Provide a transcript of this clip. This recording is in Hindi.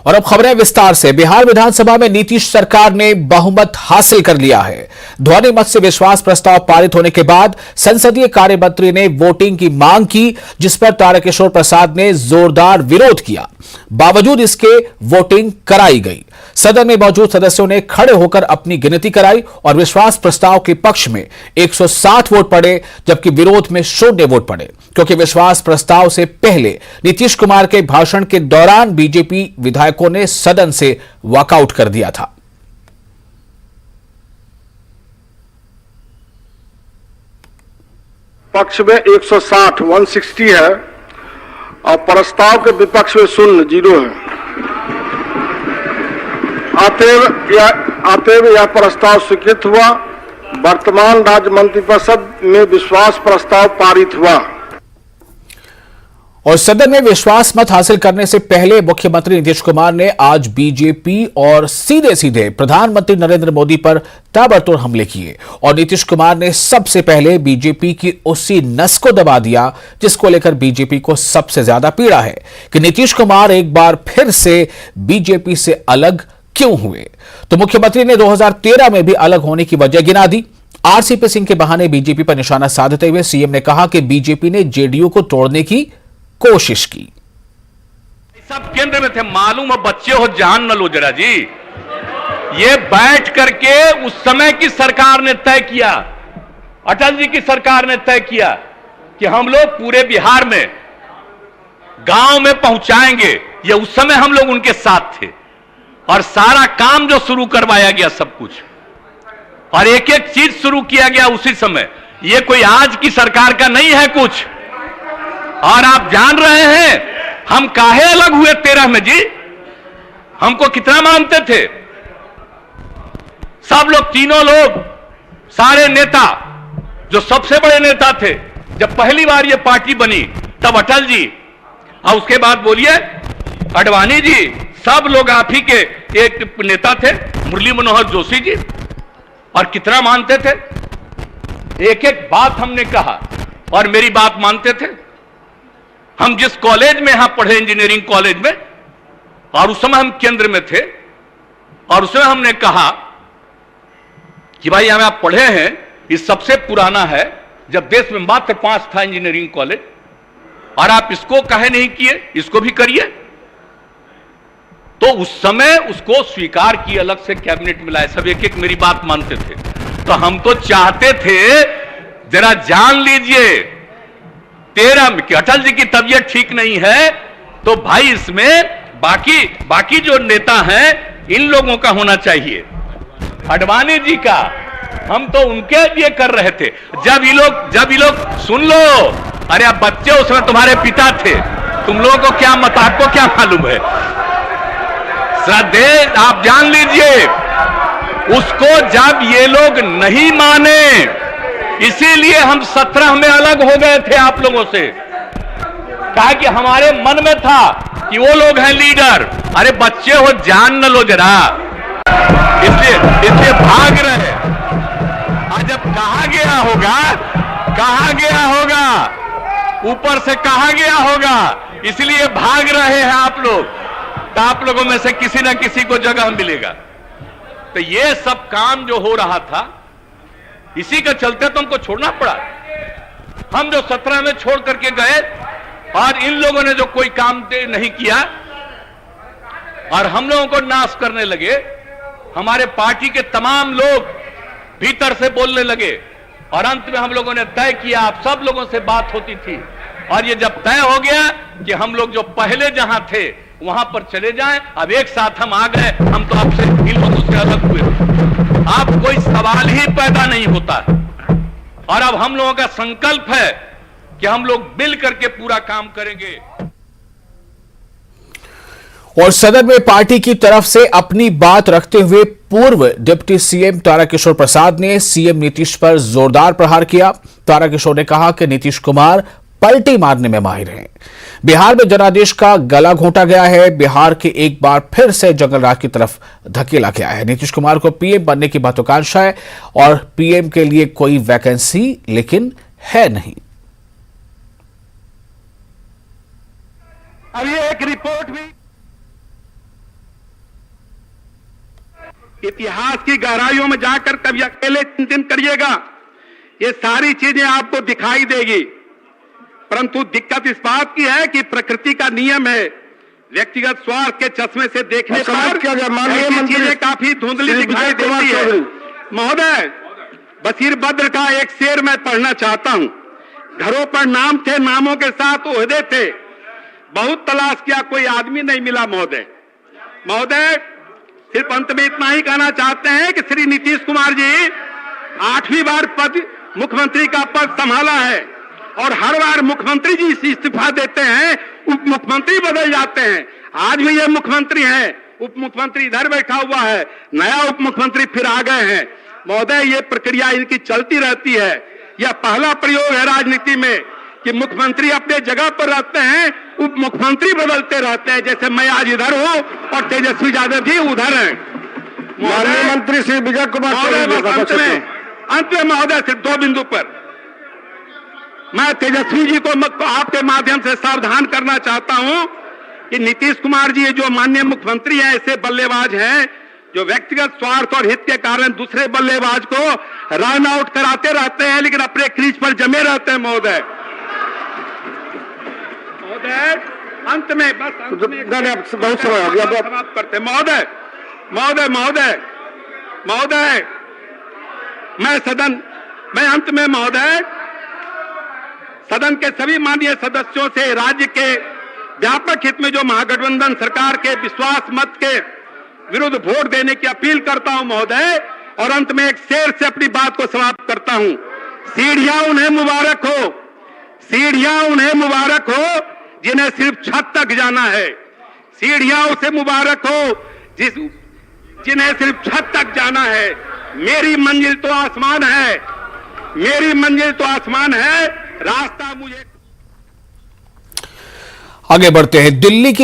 और अब खबरें विस्तार से। बिहार विधानसभा में नीतीश सरकार ने बहुमत हासिल कर लिया है। ध्वनि मत से विश्वास प्रस्ताव पारित होने के बाद संसदीय कार्य मंत्री ने वोटिंग की मांग की, जिस पर तारकिशोर प्रसाद ने जोरदार विरोध किया। बावजूद इसके वोटिंग कराई गई। सदन में मौजूद सदस्यों ने खड़े होकर अपनी गिनती कराई और विश्वास प्रस्ताव के पक्ष में 160 वोट पड़े, जबकि विरोध में 0 वोट पड़े, क्योंकि विश्वास प्रस्ताव से पहले नीतीश कुमार के भाषण के दौरान बीजेपी विधायकों ने सदन से वॉकआउट कर दिया था। पक्ष में 160 है और प्रस्ताव के विपक्ष में 0 है। अतएव यह प्रस्ताव स्वीकृत हुआ। वर्तमान राज्य मंत्रिपरिषद में विश्वास प्रस्ताव पारित हुआ। और सदन में विश्वास मत हासिल करने से पहले मुख्यमंत्री नीतीश कुमार ने आज बीजेपी और सीधे सीधे प्रधानमंत्री नरेंद्र मोदी पर ताबड़तोड़ हमले किए और नीतीश कुमार ने सबसे पहले बीजेपी की उसी नस को दबा दिया जिसको लेकर बीजेपी को सबसे ज्यादा पीड़ा है कि नीतीश कुमार एक बार फिर से बीजेपी से अलग क्यों हुए। तो मुख्यमंत्री ने 2013 में भी अलग होने की वजह गिना दी। आरसीपी सिंह के बहाने बीजेपी पर निशाना साधते हुए सीएम ने कहा कि बीजेपी ने जेडीयू को तोड़ने की कोशिश की। सब केंद्र में थे, मालूम है बच्चे हो जान न लो जरा जी। ये बैठ करके उस समय की सरकार ने तय किया, अटल जी की सरकार ने तय किया कि हम लोग पूरे बिहार में गांव में पहुंचाएंगे। ये उस समय हम लोग उनके साथ थे और सारा काम जो शुरू करवाया गया सब कुछ और एक एक चीज शुरू किया गया उसी समय। ये कोई आज की सरकार का नहीं है कुछ। और आप जान रहे हैं हम काहे अलग हुए 13 में जी। हमको कितना मानते थे सब लोग, तीनों लोग, सारे नेता जो सबसे बड़े नेता थे। जब पहली बार ये पार्टी बनी तब अटल जी और उसके बाद बोलिए आडवाणी जी, सब लोग आप ही के एक नेता थे, मुरली मनोहर जोशी जी, और कितना मानते थे। एक एक बात हमने कहा और मेरी बात मानते थे। हम जिस कॉलेज में यहां पढ़े, इंजीनियरिंग कॉलेज में, और उस समय हम केंद्र में थे और उसमें हमने कहा कि भाई हमें आप पढ़े हैं, ये सबसे पुराना है, जब देश में मात्र 5 था इंजीनियरिंग कॉलेज, और आप इसको काहे नहीं किए, इसको भी करिए। तो उस समय उसको स्वीकार किए, अलग से कैबिनेट मिला, सब एक एक मेरी बात मानते थे। तो हम तो चाहते थे जरा जान लीजिए 13 में कि अटल जी की तबीयत ठीक नहीं है तो भाई इसमें बाकी जो नेता हैं इन लोगों का होना चाहिए। आडवाणी जी का हम तो उनके लिए कर रहे थे। जब ये लोग सुन लो, अरे आप बच्चे उसमें तुम्हारे पिता थे, तुम लोगों को क्या मत, आपको क्या मालूम है। श्रद्धे आप जान लीजिए उसको जब ये लोग नहीं माने, इसीलिए हम 17 में अलग हो गए थे आप लोगों से। कहा कि हमारे मन में था कि वो लोग हैं लीडर, अरे बच्चे हो जान न लो जरा, इसलिए भाग रहे। आज जब कहा गया होगा ऊपर से कहा गया होगा, इसलिए भाग रहे हैं आप लोग। तो आप लोगों में से किसी ना किसी को जगह मिलेगा। तो ये सब काम जो हो रहा था इसी के चलते तो हमको छोड़ना पड़ा। हम जो 17 में छोड़ करके गए और इन लोगों ने जो कोई काम नहीं किया और हम लोगों को नाश करने लगे, हमारे पार्टी के तमाम लोग भीतर से बोलने लगे और अंत में हम लोगों ने तय किया, आप सब लोगों से बात होती थी और ये जब तय हो गया कि हम लोग जो पहले जहां थे वहां पर चले जाएं, अब एक साथ हम आ गए, हम तो आपसे इन लोगों से अलग हुए। अब कोई सवाल ही पैदा नहीं होता है और अब हम लोगों का संकल्प है कि हम लोग मिल करके पूरा काम करेंगे। और सदन में पार्टी की तरफ से अपनी बात रखते हुए पूर्व डिप्टी सीएम तारकिशोर प्रसाद ने सीएम नीतीश पर जोरदार प्रहार किया। तारकिशोर ने कहा कि नीतीश कुमार पलटी मारने में माहिर हैं। बिहार में जनादेश का गला घोंटा गया है। बिहार के एक बार फिर से जंगल राज की तरफ धकेला गया है। नीतीश कुमार को पीएम बनने की महत्वाकांक्षा है और पीएम के लिए कोई वैकेंसी लेकिन है नहीं। अब ये एक रिपोर्ट भी इतिहास की गहराइयों में जाकर कभी अकेले चिंतन करिएगा, ये सारी चीजें आपको दिखाई देगी। परंतु दिक्कत इस बात की है कि प्रकृति का नियम है, व्यक्तिगत स्वार्थ के चश्मे से देखने पर ऐसी चीजें काफी धुंधली दिखाई देती है। महोदय, बशीर बद्र का एक शेर मैं पढ़ना चाहता हूं। घरों पर नाम थे, नामों के साथ ओहदे थे, बहुत तलाश किया कोई आदमी नहीं मिला। महोदय, सिर्फ अंत में इतना ही कहना चाहते हैं कि श्री नीतीश कुमार जी 8वीं बार मुख्यमंत्री का पद संभाला है और हर बार मुख्यमंत्री जी इस्तीफा देते हैं, उप मुख्यमंत्री बदल जाते हैं। आज भी ये मुख्यमंत्री हैं, उप मुख्यमंत्री इधर बैठा हुआ है, नया उप मुख्यमंत्री फिर आ गए हैं। महोदय, ये प्रक्रिया इनकी चलती रहती है। यह पहला प्रयोग है राजनीति में कि मुख्यमंत्री अपने जगह पर रहते हैं, उप मुख्यमंत्री बदलते रहते हैं। जैसे मैं आज इधर हूं और तेजस्वी यादव जी उधर हैं। माननीय मंत्री श्री विजय कुमार अंत में महोदय, सिर्फ 2 बिंदु पर मैं तेजस्वी जी को आपके माध्यम से सावधान करना चाहता हूं कि नीतीश कुमार जी जो माननीय मुख्यमंत्री हैं, ऐसे बल्लेबाज हैं जो व्यक्तिगत स्वार्थ और हित के कारण दूसरे बल्लेबाज को रन आउट कराते रहते हैं, लेकिन अपने क्रीज पर जमे रहते हैं। महोदय, अंत में बहुत समय हो गया, समाप्त करते हैं। महोदय, मैं अंत में महोदय सदन के सभी माननीय सदस्यों से राज्य के व्यापक हित में जो महागठबंधन सरकार के विश्वास मत के विरुद्ध वोट देने की अपील करता हूं महोदय। और अंत में एक शेर से अपनी बात को समाप्त करता हूं। सीढ़ियां उन्हें मुबारक हो, सीढ़ियां उन्हें मुबारक हो जिन्हें सिर्फ छत तक जाना है। सीढ़ियां उसे मुबारक हो जिन्हें सिर्फ छत तक जाना है। मेरी मंजिल तो आसमान है, मेरी मंजिल तो आसमान है, रास्ता मुझे। आगे बढ़ते हैं। दिल्ली की